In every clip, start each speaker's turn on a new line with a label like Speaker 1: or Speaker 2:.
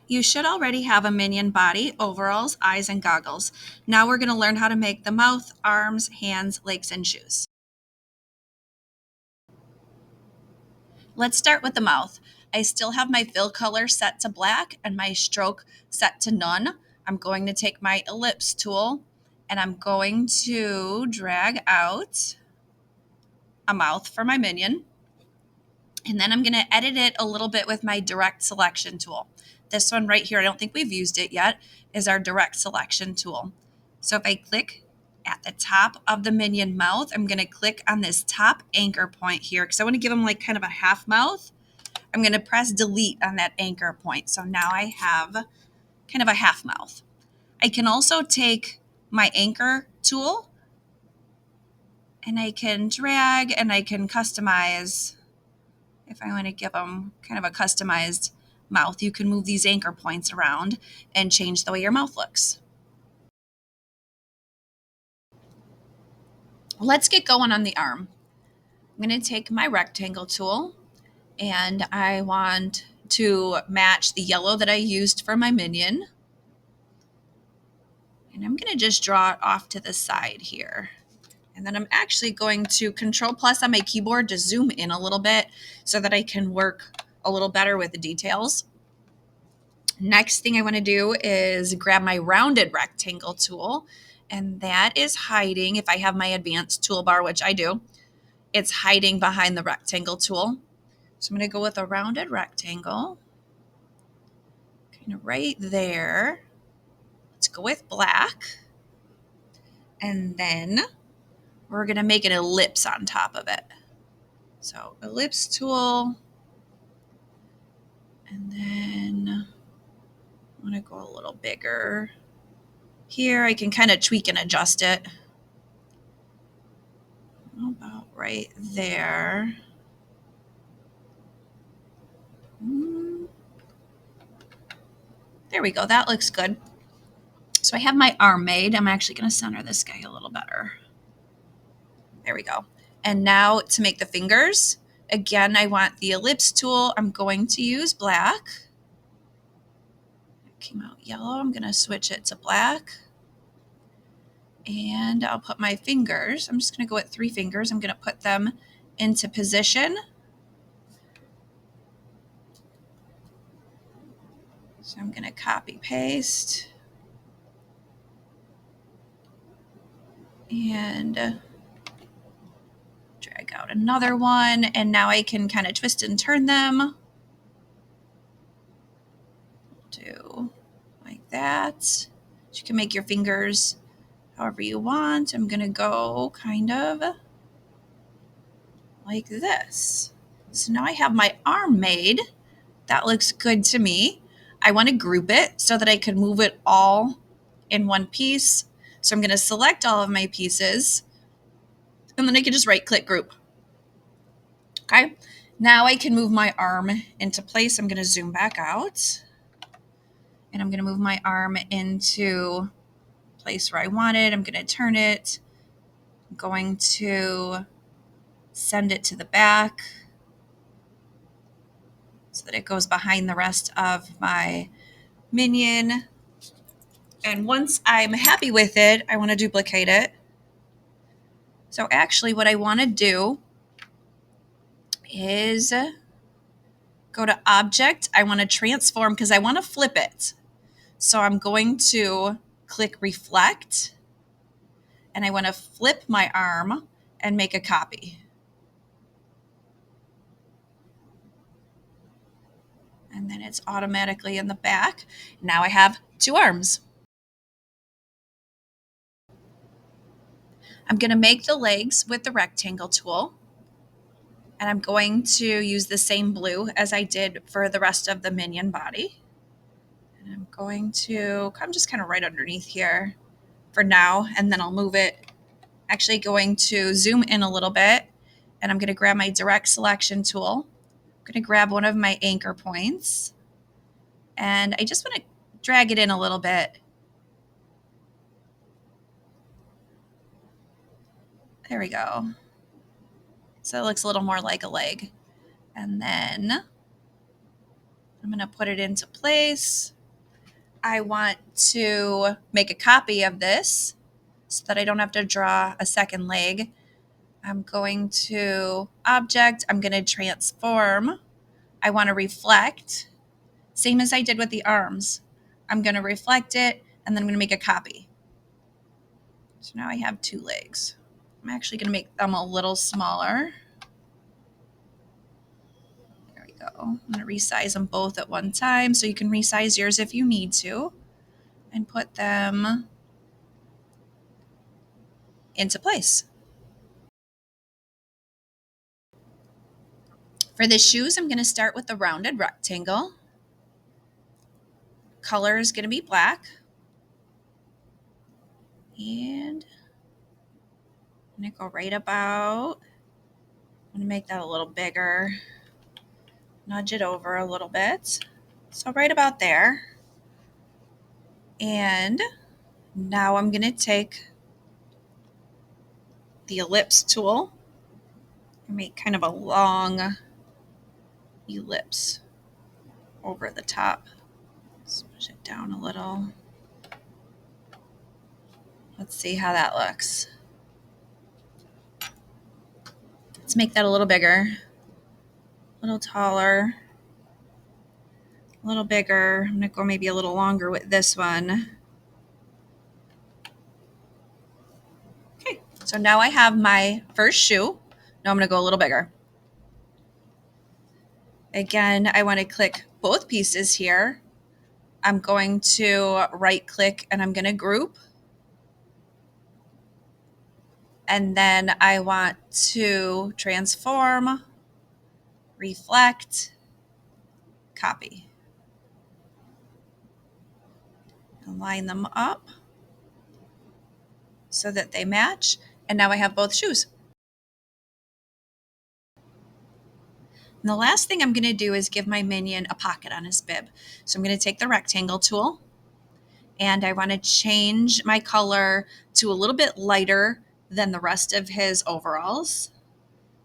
Speaker 1: You should already have a Minion body, overalls, eyes, and goggles. Now we're going to learn how to make the mouth, arms, hands, legs, and shoes. Let's start with the mouth. I still have my fill color set to black and my stroke set to none. I'm going to take my ellipse tool and I'm going to drag out a mouth for my Minion. And then I'm going to edit it a little bit with my direct selection tool. This one right here, I don't think we've used it yet, is our direct selection tool. So if I click at the top of the Minion mouth, I'm going to click on this top anchor point here because I want to give them like kind of a half mouth. I'm going to press delete on that anchor point. So now I have kind of a half mouth. I can also take my anchor tool and I can drag and I can customize. If I want to give them kind of a customized mouth, you can move these anchor points around and change the way your mouth looks. Let's get going on the arm. I'm going to take my rectangle tool and I want to match the yellow that I used for my Minion. And I'm going to just draw it off to the side here. And then I'm actually going to Control Plus on my keyboard to zoom in a little bit so that I can work a little better with the details. Next thing I want to do is grab my rounded rectangle tool, and that is hiding, if I have my advanced toolbar, which I do, it's hiding behind the rectangle tool. So I'm going to go with a rounded rectangle, kind of right there. Let's go with black, and then we're going to make an ellipse on top of it. So ellipse tool, and then I'm going to go a little bigger. Here I can kind of tweak and adjust it. About right there. There we go. That looks good. So I have my arm made. I'm actually going to center this guy a little better. There we go. And now to make the fingers, again, I want the ellipse tool. I'm going to use black. It came out yellow. I'm going to switch it to black. And I'll put my fingers. I'm just going to go with 3 fingers. I'm going to put them into position. So I'm going to copy paste. And drag out another one. And now I can kind of twist and turn them. Do like that. So you can make your fingers however you want. I'm going to go kind of like this. So now I have my arm made. That looks good to me. I want to group it so that I can move it all in one piece. So I'm going to select all of my pieces and then I can just right click group. Okay. Now I can move my arm into place. I'm going to zoom back out and I'm going to move my arm into place where I want it. I'm going to turn it. I'm going to send it to the back so that it goes behind the rest of my Minion. And once I'm happy with it, I want to duplicate it. So actually what I want to do is go to Object. I want to transform because I want to flip it. So I'm going to click Reflect and I want to flip my arm and make a copy. And then it's automatically in the back. Now I have 2 arms. I'm going to make the legs with the rectangle tool. And I'm going to use the same blue as I did for the rest of the Minion body. And I'm going to come just kind of right underneath here for now, and then I'll move it. Actually going to zoom in a little bit, and I'm going to grab my direct selection tool. I'm going to grab one of my anchor points, and I just want to drag it in a little bit. There we go. So it looks a little more like a leg. And then I'm going to put it into place. I want to make a copy of this so that I don't have to draw a second leg. I'm going to object, I'm going to transform. I want to reflect, same as I did with the arms. I'm going to reflect it and then I'm going to make a copy. So now I have 2 legs. I'm actually going to make them a little smaller. There we go. I'm going to resize them both at one time, so you can resize yours if you need to, and put them into place. For the shoes, I'm going to start with the rounded rectangle. Color is going to be black. And I'm going to go right about, I'm going to make that a little bigger, nudge it over a little bit. So right about there. And now I'm going to take the ellipse tool and make kind of a long ellipse over the top. Let's push it down a little. Let's see how that looks. Let's make that a little bigger, a little taller, a little bigger. I'm going to go maybe a little longer with this one. Okay, so now I have my first shoe. Now I'm going to go a little bigger. Again, I want to click both pieces here. I'm going to right click and I'm going to group. And then I want to transform, reflect, copy. And line them up so that they match. And now I have both shoes. And the last thing I'm going to do is give my minion a pocket on his bib. So I'm going to take the rectangle tool and I want to change my color to a little bit lighter than the rest of his overalls.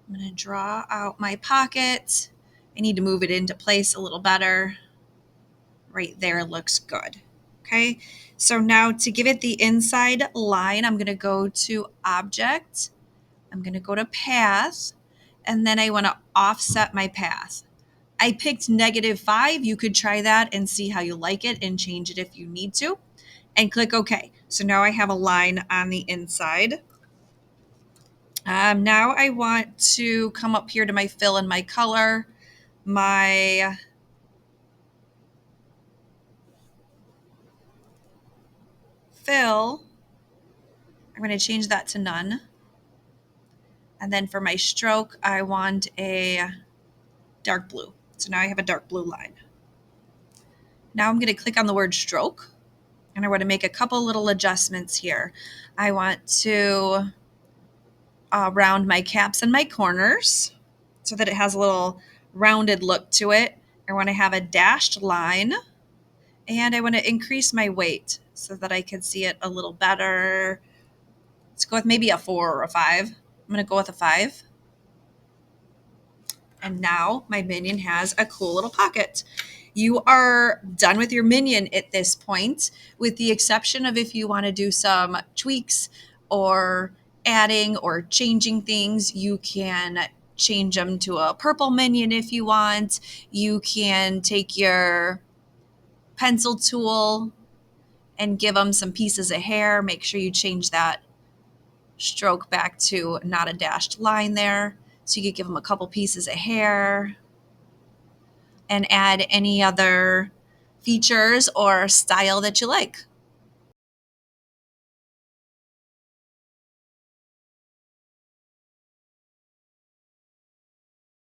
Speaker 1: I'm going to draw out my pocket. I need to move it into place a little better. Right there looks good. Okay, so now to give it the inside line, I'm going to go to Object. I'm going to go to Path, and then I want to offset my path. I picked -5. You could try that and see how you like it and change it if you need to, and click OK. So now I have a line on the inside. Now I want to come up here to my fill and my color. My fill, I'm going to change that to none. And then for my stroke, I want a dark blue. So now I have a dark blue line. Now I'm going to click on the word stroke, and I want to make a couple little adjustments here. I want to round my caps and my corners so that it has a little rounded look to it. I want to have a dashed line, and I want to increase my weight so that I can see it a little better. Let's go with maybe a 4 or a 5. I'm going to go with a 5. And now my minion has a cool little pocket. You are done with your minion at this point, with the exception of if you want to do some tweaks or adding or changing things. You can change them to a purple minion if you want. You can take your pencil tool and give them some pieces of hair. Make sure you change that stroke back to not a dashed line there. So you could give them a couple pieces of hair and add any other features or style that you like.